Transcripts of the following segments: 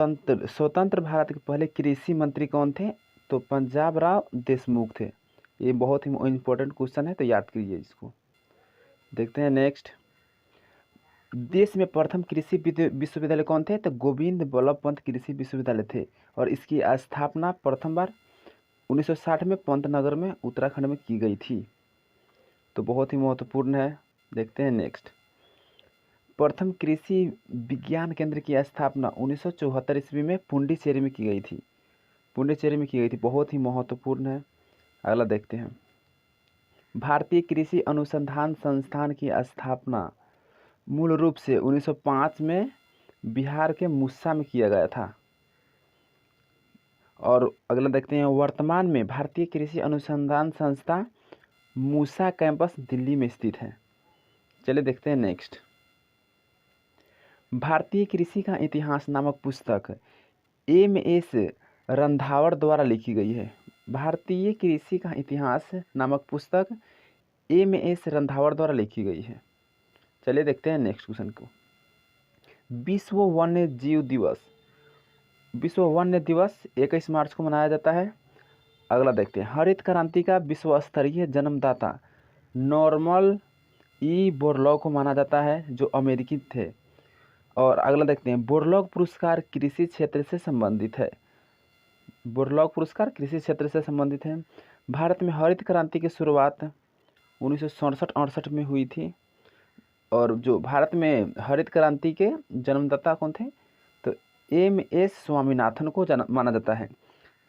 स्वतंत्र भारत के पहले कृषि मंत्री कौन थे? तो पंजाब राव देशमुख थे। ये बहुत ही इम्पोर्टेंट क्वेश्चन है, तो याद कीजिए इसको। देखते हैं नेक्स्ट। देश में प्रथम कृषि विश्वविद्यालय कौन थे? तो गोविंद बल्लभ पंत कृषि विश्वविद्यालय थे, और इसकी स्थापना प्रथम बार 1960 में पंतनगर में उत्तराखंड में की गई थी। तो बहुत ही महत्वपूर्ण है। देखते हैं नेक्स्ट। प्रथम कृषि विज्ञान केंद्र की स्थापना 1974 ईस्वी में पुंडीचेरी में की गई थी। पुंडीचेरी में की गई थी, बहुत ही महत्वपूर्ण है। अगला देखते हैं। भारतीय कृषि अनुसंधान संस्थान की स्थापना मूल रूप से 1905 में बिहार के मुस्सा में किया गया था। और अगला देखते हैं। वर्तमान में भारतीय कृषि अनुसंधान संस्था मूसा कैंपस दिल्ली में स्थित है। चलिए देखते हैं नेक्स्ट। भारतीय कृषि का इतिहास नामक पुस्तक एम.एस. रंधावा द्वारा लिखी गई है। भारतीय कृषि का इतिहास नामक पुस्तक एम.एस. रंधावा द्वारा लिखी गई है। चलिए देखते हैं नेक्स्ट क्वेश्चन को। विश्व वन्य जीव दिवस। विश्व वन्य दिवस 21 मार्च को मनाया जाता है। अगला देखते हैं। हरित क्रांति का विश्व स्तरीय जन्मदाता नॉर्मन ई बोरलॉग को माना जाता है, जो अमेरिकी थे। और अगला देखते हैं। बोरलॉग पुरस्कार कृषि क्षेत्र से संबंधित है। बोरलॉग पुरस्कार कृषि क्षेत्र से संबंधित है। भारत में हरित क्रांति की शुरुआत 1967-68 में हुई थी। और जो भारत में हरित क्रांति के जन्मदाता कौन थे? तो एम.एस. स्वामीनाथन को माना जाता है।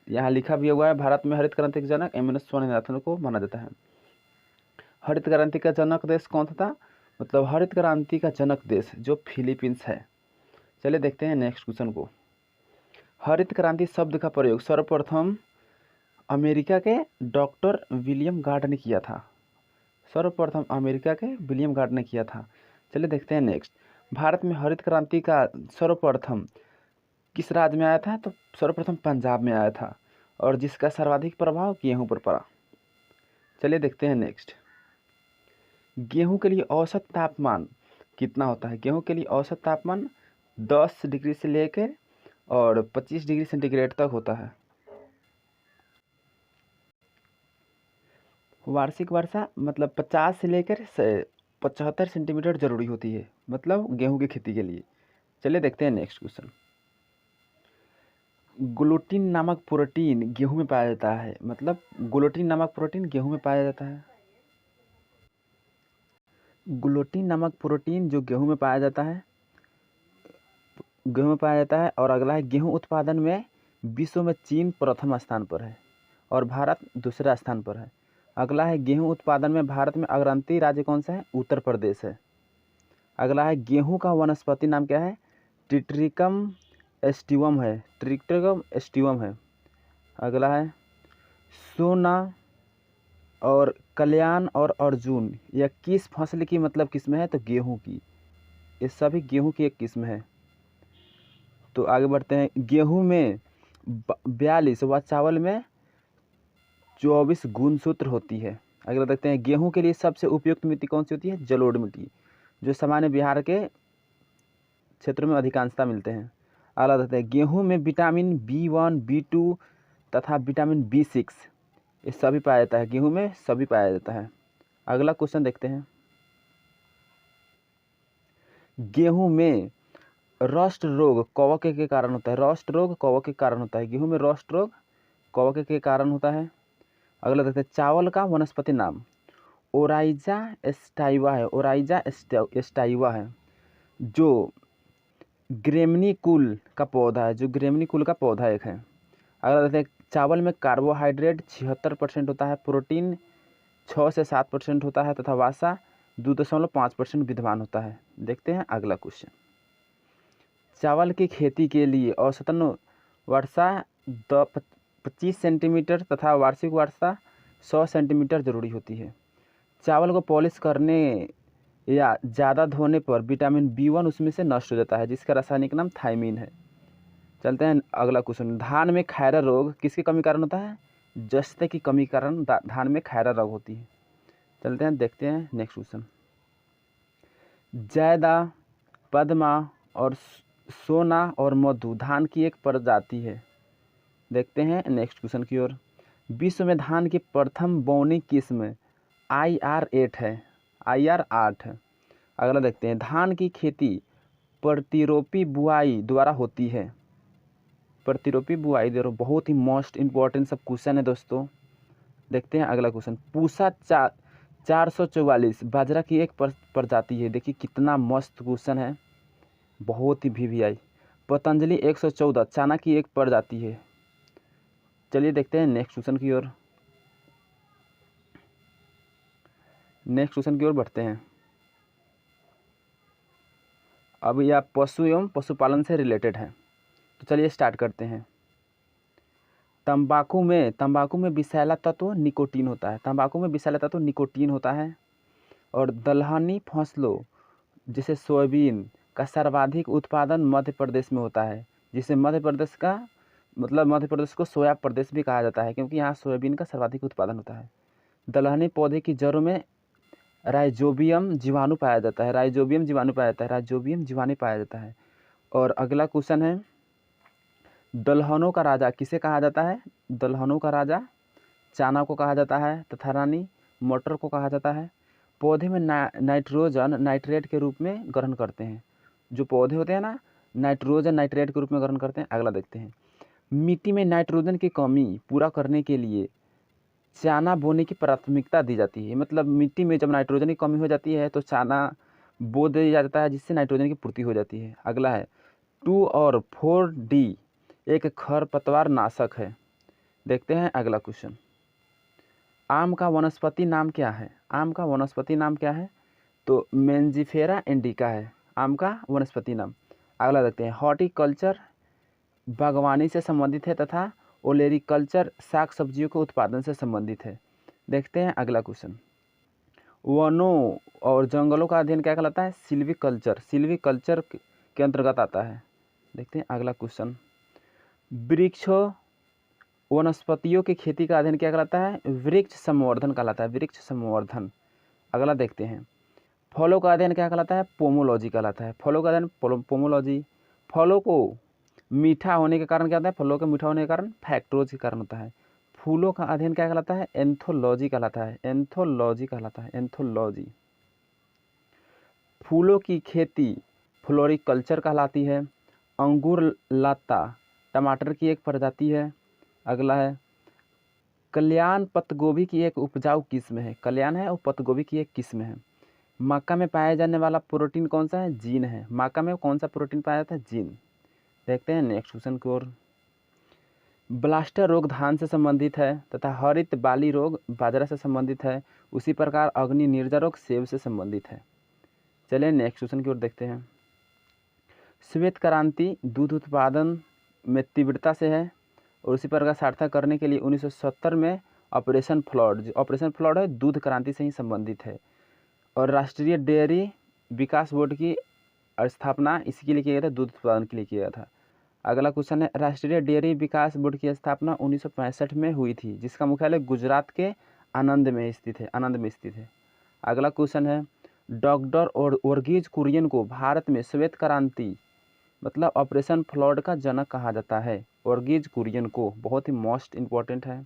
यहाँ लिखा भी हुआ है, भारत में हरित क्रांति के जनक एम.एस. स्वामीनाथन को माना जाता है। हरित क्रांति का जनक देश कौन था? मतलब हरित क्रांति का जनक देश जो फिलीपींस है। चलिए देखते हैं नेक्स्ट क्वेश्चन को। हरित क्रांति शब्द का प्रयोग सर्वप्रथम अमेरिका के डॉक्टर विलियम गार्ड ने किया था। सर्वप्रथम अमेरिका के विलियम गार्ड ने किया था। चलिए देखते हैं नेक्स्ट। भारत में हरित क्रांति का सर्वप्रथम किस राज्य में आया था? तो सर्वप्रथम पंजाब में आया था, और जिसका सर्वाधिक प्रभाव गेहूं पर पड़ा। चलिए देखते हैं नेक्स्ट। गेहूं के लिए औसत तापमान कितना होता है? गेहूं के लिए औसत तापमान 10 डिग्री से लेकर और 25 डिग्री सेंटीग्रेड तक होता है। वार्षिक वर्षा मतलब 50 से लेकर 75 सेंटीमीटर जरूरी होती है, मतलब गेहूं की खेती के लिए। चलिए देखते हैं नेक्स्ट क्वेश्चन। ग्लूटीन नामक प्रोटीन गेहूं में पाया जाता है। मतलब ग्लूटीन नामक प्रोटीन गेहूं में पाया जाता है। ग्लूटीन नामक प्रोटीन जो गेहूं में पाया जाता है, गेहूं में पाया जाता है। और अगला है। गेहूं उत्पादन में विश्व में चीन प्रथम स्थान पर है और भारत दूसरा स्थान पर है। अगला है। गेहूं उत्पादन में भारत में अग्रणी राज्य कौन सा है? उत्तर प्रदेश है। अगला है। गेहूं का वनस्पति नाम क्या है? ट्रिटिकम एस्टिवम है। ट्रिटिकम एस्टिवम है। अगला है। सोना और कल्याण और अर्जुन यह किस फसल की मतलब किस्म है? तो गेहूं की। ये सभी गेहूं की एक किस्म है। तो आगे बढ़ते हैं। गेहूं में 42 व चावल में 24 गुणसूत्र होती है। अगला देखते हैं। गेहूं के लिए सबसे उपयुक्त मिट्टी कौन सी होती है? जलोढ़ मिट्टी, जो सामान्य बिहार के क्षेत्रों में अधिकांशता मिलते हैं। अगला देखते हैं। गेहूं में विटामिन B1, B2 तथा विटामिन B6 ये सभी पाया जाता है। गेहूं में सभी पाया जाता है। अगला क्वेश्चन देखते हैं। गेहूं में रस्ट रोग कवक के कारण होता है। रस्ट रोग कवक के कारण होता है। गेहूं में रस्ट रोग कवक के कारण होता है। अगला देखते हैं। चावल का वनस्पति नाम ओराइजा एस्टाइवा है। ओराइजा एस्टाइवा है, जो ग्रेमनी कुल का पौधा है। जो ग्रेमनी कुल का पौधा एक है। अगला देखते हैं। चावल में कार्बोहाइड्रेट 76% होता है, प्रोटीन 6 से 7% होता है तथा वसा 2.5% विद्यमान होता है। देखते हैं अगला क्वेश्चन। चावल की खेती के लिए औसतन वर्षा 25 सेंटीमीटर तथा वार्षिक वर्षा 100 सेंटीमीटर जरूरी होती है। चावल को पॉलिश करने या ज़्यादा धोने पर विटामिन B1 उसमें से नष्ट हो जाता है, जिसका रासायनिक नाम थायमीन है। चलते हैं अगला क्वेश्चन। धान में खैरा रोग किसकी कमी कारण होता है? जस्ते की कमी कारण धान में खैरा रोग होती है। चलते हैं देखते हैं नेक्स्ट क्वेश्चन। जायदा, पद्मा और सोना और मधु धान की एक प्रजाति है। देखते हैं नेक्स्ट क्वेश्चन की ओर। विश्व में धान की प्रथम बौनी किस्म IR8 है, IR8। अगला देखते हैं, धान की खेती प्रतिरोपी बुआई द्वारा होती है। प्रतिरोपी बुआई द्वारा, बहुत ही मोस्ट इंपॉर्टेंट सब क्वेश्चन है दोस्तों। देखते हैं अगला क्वेश्चन। पूसा 444 बाजरा की एक प्रजाति है। देखिए कितना मस्त क्वेश्चन है, बहुत ही VVI। पतंजलि 114 चना की एक प्रजाति है। चलिए देखते हैं नेक्स्ट क्वेश्चन की ओर। नेक्स्ट क्वेश्चन की ओर बढ़ते हैं। अब यह पशु एवं पशुपालन से रिलेटेड है, तो चलिए स्टार्ट करते हैं। तंबाकू में विषैला तत्व निकोटीन होता है। तंबाकू में विषैला तत्व निकोटीन होता है। और दलहनी फसलों जैसे सोयाबीन का सर्वाधिक उत्पादन मध्य प्रदेश में होता है, जिसे मध्य प्रदेश का मतलब मध्य प्रदेश को सोया प्रदेश भी कहा जाता है, क्योंकि यहाँ सोयाबीन का सर्वाधिक उत्पादन होता है। दलहनी पौधे की जड़ों में राइजोबियम जीवाणु पाया जाता है। राइजोबियम जीवाणु पाया जाता है। और अगला क्वेश्चन है, दलहनों का राजा किसे कहा जाता है? दलहनों का राजा चना को कहा जाता है तथा रानी मटर को कहा जाता है। पौधे में नाइट्रोजन नाइट्रेट के रूप में ग्रहण करते हैं। जो पौधे होते हैं ना, नाइट्रोजन नाइट्रेट के रूप में ग्रहण करते हैं। अगला देखते हैं, मिट्टी में नाइट्रोजन की कमी पूरा करने के लिए चना बोने की प्राथमिकता दी जाती है। मतलब मिट्टी में जब नाइट्रोजन की कमी हो जाती है तो चना बो दिया जाता है, जिससे नाइट्रोजन की पूर्ति हो जाती है। अगला है 2 और 4D एक खरपतवार नाशक है। देखते हैं अगला क्वेश्चन। आम का वनस्पति नाम क्या है? आम का वनस्पति नाम क्या है? तो मेंजिफेरा इंडिका है आम का वनस्पति नाम। अगला देखते हैं, हॉर्टिकल्चर बागवानी से संबंधित है तथा ओलेरिकल्चर साग सब्जियों के उत्पादन से संबंधित है। देखते हैं अगला क्वेश्चन। वनों और जंगलों का अध्ययन क्या कहलाता है? सिल्वीकल्चर। सिल्वीकल्चर के अंतर्गत आता है। देखते हैं अगला क्वेश्चन। वृक्षों वनस्पतियों की खेती का अध्ययन क्या कहलाता है? वृक्ष संवर्धन कहलाता है, वृक्ष संवर्धन। अगला देखते हैं, फलों का अध्ययन क्या कहलाता है? पोमोलॉजी कहलाता है। फलों का अध्ययन पोमोलॉजी। फलों को मीठा होने के कारण क्या होता है? फलों के मीठा होने के कारण फैक्टोज के कारण होता है। फूलों का अध्ययन क्या कहलाता है? एंथोलॉजी कहलाता है, एंथोलॉजी कहलाता है, एंथोलॉजी। फूलों की खेती फ्लोरिकल्चर कहलाती है। अंगूर लता टमाटर की एक प्रजाति है। अगला है, कल्याण पत्तगोभी की एक उपजाऊ किस्म है। कल्याण है और पत्तगोभी की एक किस्म है। मक्का में पाया जाने वाला प्रोटीन कौन सा है? जीन है। मक्का में कौन सा प्रोटीन पाया जाता है? जीन। देखते हैं नेक्स्ट क्वेश्चन की ओर। ब्लास्टर रोग धान से संबंधित है तथा हरित बाली रोग बाजरा से संबंधित है। उसी प्रकार अग्नि निर्जा रोग सेब से संबंधित है। चलिए नेक्स्ट क्वेश्चन की ओर देखते हैं। श्वेत क्रांति दूध उत्पादन में तीव्रता से है और उसी प्रकार सार्थक करने के लिए 1970 में ऑपरेशन फ्लड है, दूध क्रांति से ही संबंधित है। और राष्ट्रीय डेयरी विकास बोर्ड की स्थापना इसी के लिए किया गया था, दूध उत्पादन के लिए किया गया था। अगला क्वेश्चन है, राष्ट्रीय डेयरी विकास बोर्ड की स्थापना 1965 में हुई थी, जिसका मुख्यालय गुजरात के आनंद में स्थित है। अगला क्वेश्चन है, डॉक्टर और वर्गीज कुरियन को भारत में श्वेत क्रांति मतलब ऑपरेशन फ्लड का जनक कहा जाता है। वर्गीज कुरियन को, बहुत ही मोस्ट इंपॉर्टेंट है।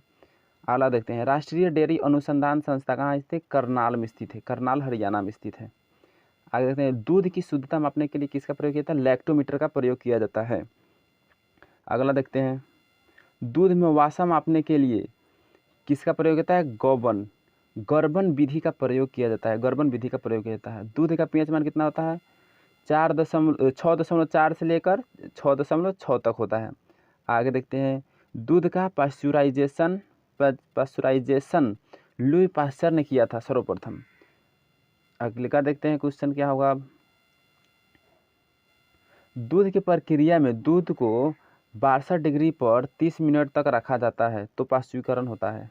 अगला देखते हैं, राष्ट्रीय डेयरी अनुसंधान संस्था कहाँ स्थित? करनाल में स्थित है, करनाल हरियाणा में स्थित है। आगे देखते हैं, दूध की शुद्धता मापने के लिए किसका प्रयोग किया जाता है? लैक्टोमीटर का प्रयोग किया जाता है। अगला देखते हैं, दूध में वासा मापने के लिए किसका प्रयोग होता है? गर्भन विधि का प्रयोग किया जाता है, गर्भन विधि का प्रयोग किया जाता है। दूध का पीएच मान कितना होता है? 6.4 से लेकर 6.6 तक होता है। आगे देखते हैं, दूध का पास्चुराइजेशन लुई पास्चर ने किया था सर्वप्रथम। अगले का देखते हैं क्वेश्चन क्या होगा। दूध की प्रक्रिया में दूध को 62 डिग्री पर 30 मिनट तक रखा जाता है तो पास्चुरीकरण होता है।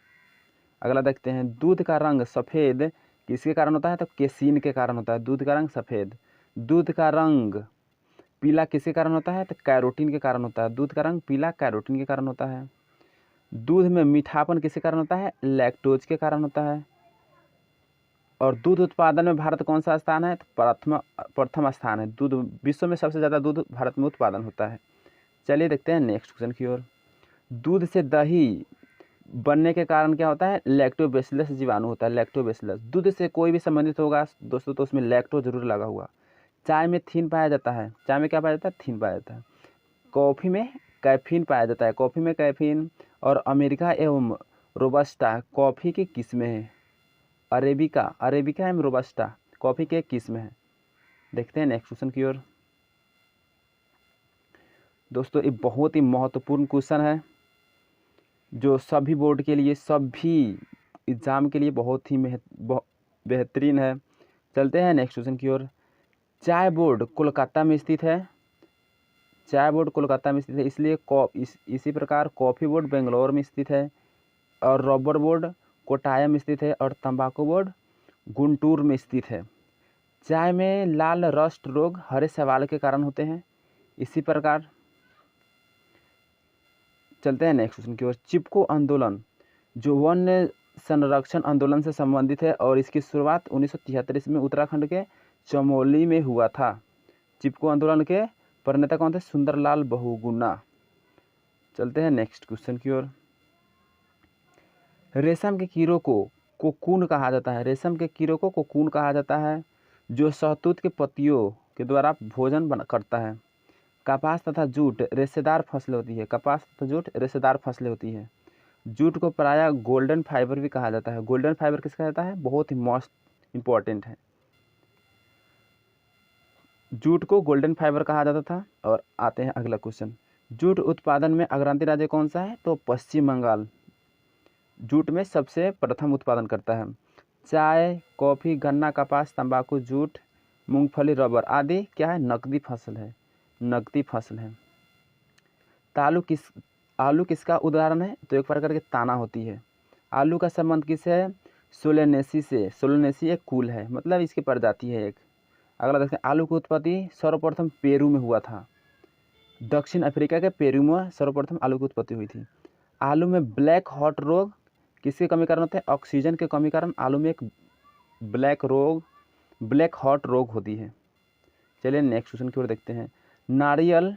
अगला देखते हैं, दूध का रंग सफ़ेद किसके कारण होता है? तो केसीन के कारण होता है, दूध का रंग सफ़ेद। दूध का रंग पीला किसके कारण होता है? तो कैरोटीन के कारण होता है, दूध का रंग पीला कैरोटीन के कारण होता है। दूध में मीठापन किसके कारण होता है? लैक्टोज के कारण होता है। और दूध उत्पादन में भारत कौन सा स्थान है? तो प्रथम स्थान है। दूध विश्व में सबसे ज़्यादा दूध भारत में उत्पादन होता है। चलिए देखते हैं नेक्स्ट क्वेश्चन की ओर। दूध से दही बनने के कारण क्या होता है? लैक्टोबैसिलस जीवाणु होता है, लैक्टोबैसिलस। दूध से कोई भी संबंधित होगा दोस्तों तो उसमें लैक्टो जरूर लगा हुआ। चाय में थीन पाया जाता है, चाय में क्या पाया जाता है? थीन पाया जाता है। कॉफ़ी में कैफीन पाया जाता है, कॉफ़ी में कैफीन। और अमेरिका एवं रोबस्टा कॉफ़ी की किस्में हैं। अरेबिका एवं रोबस्टा कॉफ़ी के किस्म है। देखते हैं नेक्स्ट क्वेश्चन की ओर। दोस्तों ये बहुत ही महत्वपूर्ण क्वेश्चन है जो सभी बोर्ड के लिए, सभी एग्ज़ाम के लिए बहुत ही बेहतरीन है। चलते हैं नेक्स्ट क्वेश्चन की ओर। चाय बोर्ड कोलकाता में स्थित है, चाय बोर्ड कोलकाता में स्थित है, इसलिए इसी प्रकार कॉफ़ी बोर्ड बेंगलोर में स्थित है, और रबर बोर्ड कोटायम में स्थित है, और तंबाकू बोर्ड गुंटूर में स्थित है। चाय में लाल रस्ट रोग हरे शैवाल के कारण होते हैं। इसी प्रकार चलते हैं नेक्स्ट क्वेश्चन की ओर। चिपको आंदोलन जो वन्य संरक्षण आंदोलन से संबंधित है और इसकी शुरुआत 1973 में उत्तराखंड के चमोली में हुआ था। चिपको आंदोलन के प्रणेता कौन थे? सुंदरलाल बहुगुणा। चलते हैं नेक्स्ट क्वेश्चन की ओर। रेशम के कीड़ों को कोकून कहा जाता है, रेशम के कीड़ों को कोकून कहा जाता है, जो शहतूत के पत्तियों के द्वारा भोजन करता है। कपास तथा जूट रेशेदार फसलें होती है, कपास तथा जूट रेशेदार फसलें होती है। जूट को प्रायः गोल्डन फाइबर भी कहा जाता है। गोल्डन फाइबर किसका जाता है? बहुत ही मोस्ट इम्पॉर्टेंट है। जूट को गोल्डन फाइबर कहा जाता था। और आते हैं अगला क्वेश्चन। जूट उत्पादन में अग्रणी राज्य कौन सा है? तो पश्चिम बंगाल जूट में सबसे प्रथम उत्पादन करता है। चाय, कॉफ़ी, गन्ना, कपास, तंबाकू, जूट, मूंगफली, रबर आदि क्या है? नकदी फसल है, नकदी फसल है। आलू किसका उदाहरण है? तो एक प्रकार की ताना होती है। आलू का संबंध किससे है? सोलेनेसी से। सोलेनेसी एक कुल है, मतलब इसकी प्रजाति है एक। अगला देखते हैं। आलू की उत्पत्ति सर्वप्रथम पेरू में हुआ था। दक्षिण अफ्रीका के पेरू में सर्वप्रथम आलू की उत्पत्ति हुई थी। आलू में ब्लैक हॉट रोग किसके कमी कारण होता है? ऑक्सीजन के कमी कारण आलू में एक ब्लैक हॉट रोग होती है। चलिए नेक्स्ट क्वेश्चन की ओर देखते हैं। नारियल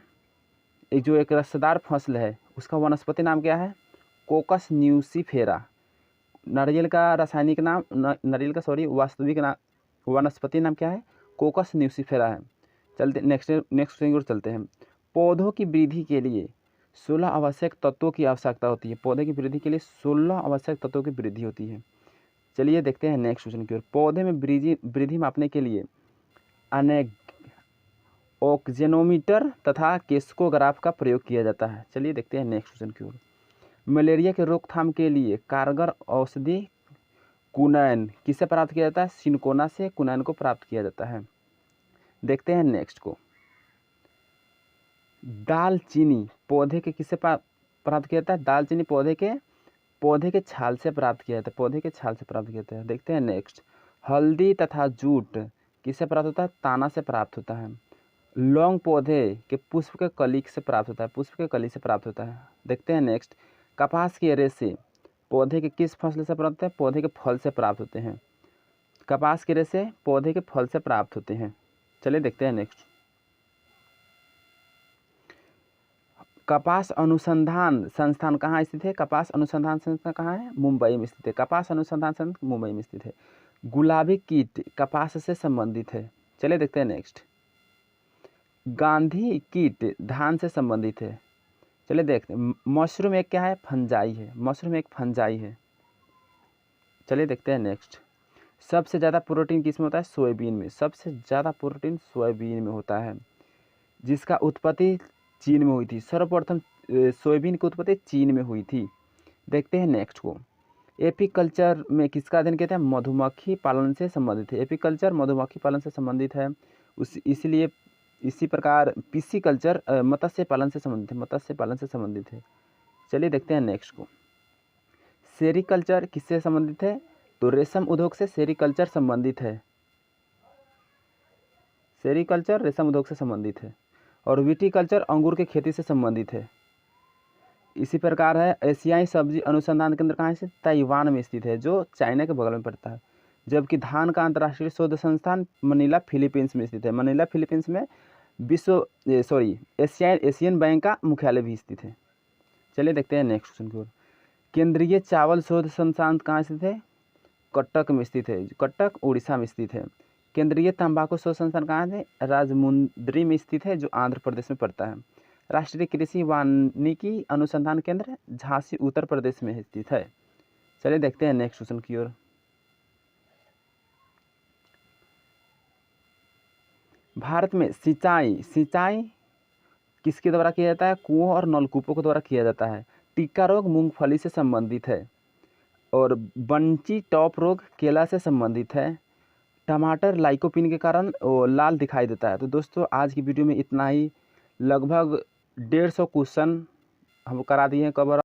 एक रसदार फसल है, उसका वनस्पति नाम क्या है? कोकस न्यूसीफेरा। नारियल का रासायनिक नाम वास्तविक नाम, वनस्पति नाम क्या है? कोकस न्यूसीफेरा है। चलते नेक्स्ट क्वेश्चन की ओर चलते हैं। पौधों की वृद्धि के लिए 16 आवश्यक तत्वों की आवश्यकता होती है। पौधे की वृद्धि के लिए 16 आवश्यक तत्वों की वृद्धि होती है। चलिए देखते हैं नेक्स्ट क्वेश्चन की ओर। पौधे में वृद्धि मापने के लिए अनेक ऑक्जेनोमीटर तथा केस्कोग्राफ का प्रयोग किया जाता है। चलिए देखते हैं नेक्स्ट क्वेश्चन की ओर। मलेरिया के रोकथाम के लिए कारगर औषधि कुनैन किससे प्राप्त किया जाता है? सिनकोना से कुनैन को प्राप्त किया जाता है। देखते हैं नेक्स्ट को। दालचीनी पौधे के किससे प्राप्त किया जाता है? दालचीनी पौधे के छाल से प्राप्त किया जाता है, पौधे के छाल से प्राप्त किया जाता है। देखते हैं नेक्स्ट। हल्दी तथा जूट किससे प्राप्त होता है? ताना से प्राप्त होता है। लौंग पौधे के पुष्प के कली से प्राप्त होता है, पुष्प के कली से प्राप्त होता है। देखते हैं नेक्स्ट। कपास के रेशे पौधे के किस फसल से प्राप्त होते हैं? पौधे के फल से प्राप्त होते हैं। कपास के रेशे पौधे के फल से प्राप्त होते हैं। चलिए देखते हैं नेक्स्ट। कपास अनुसंधान संस्थान कहाँ स्थित है? कपास अनुसंधान संस्थान कहाँ है? मुंबई में स्थित है। कपास अनुसंधान संस्थान मुंबई में स्थित है। गुलाबी कीट कपास से संबंधित है। चलिए देखते हैं नेक्स्ट। गांधी कीट धान से संबंधित है। चलिए देखते हैं। मशरूम एक क्या है? फंजाई है, मशरूम एक फंजाई है। चलिए देखते हैं नेक्स्ट। सबसे ज़्यादा प्रोटीन किस में होता है? सोयाबीन में। सबसे ज़्यादा प्रोटीन सोयाबीन में होता है, जिसका उत्पत्ति चीन में हुई थी। सर्वप्रथम सोयाबीन की उत्पत्ति चीन में हुई थी। देखते हैं नेक्स्ट को। एपीकल्चर में किसका अध्ययन किया था? मधुमक्खी पालन से संबंधित है। एपीकल्चर मधुमक्खी पालन से संबंधित है। इसलिए इसी प्रकार पिसीकल्चर मत्स्य पालन से संबंधित है, मत्स्य पालन से संबंधित है। चलिए देखते हैं नेक्स्ट को। सेरीकल्चर किससे संबंधित है? तो रेशम उद्योग से सेरीकल्चर संबंधित है। सेरीकल्चर रेशम उद्योग से संबंधित है। और विटीकल्चर अंगूर की खेती से संबंधित है। इसी प्रकार है एशियाई सब्जी अनुसंधान केंद्र कहाँ स्थित? ताइवान में स्थित है, जो चाइना के बगल में पड़ता है। जबकि धान का अंतर्राष्ट्रीय शोध संस्थान मनीला फिलीपींस में स्थित है। मनीला फिलीपींस में एशियन बैंक का मुख्यालय भी स्थित है। चलिए देखते हैं नेक्स्ट क्वेश्चन की ओर। केंद्रीय चावल शोध संस्थान कहाँ स्थित है? कटक में स्थित है। कटक उड़ीसा में स्थित है। केंद्रीय तंबाकू शोध संस्थान कहाँ है? राजमुंद्री में स्थित है, जो आंध्र प्रदेश में पड़ता है। राष्ट्रीय कृषि वानिकी अनुसंधान केंद्र झांसी उत्तर प्रदेश में स्थित है। चलिए देखते हैं नेक्स्ट क्वेश्चन की ओर। भारत में सिंचाई किसके द्वारा किया जाता है? कुओं और नलकूपों के द्वारा किया जाता है। टिक्का रोग मूंगफली से संबंधित है और बंची टॉप रोग केला से संबंधित है। टमाटर लाइकोपिन के कारण लाल दिखाई देता है। तो दोस्तों आज की वीडियो में इतना ही। लगभग 150 क्वेश्चन हम करा दिए हैं कवर।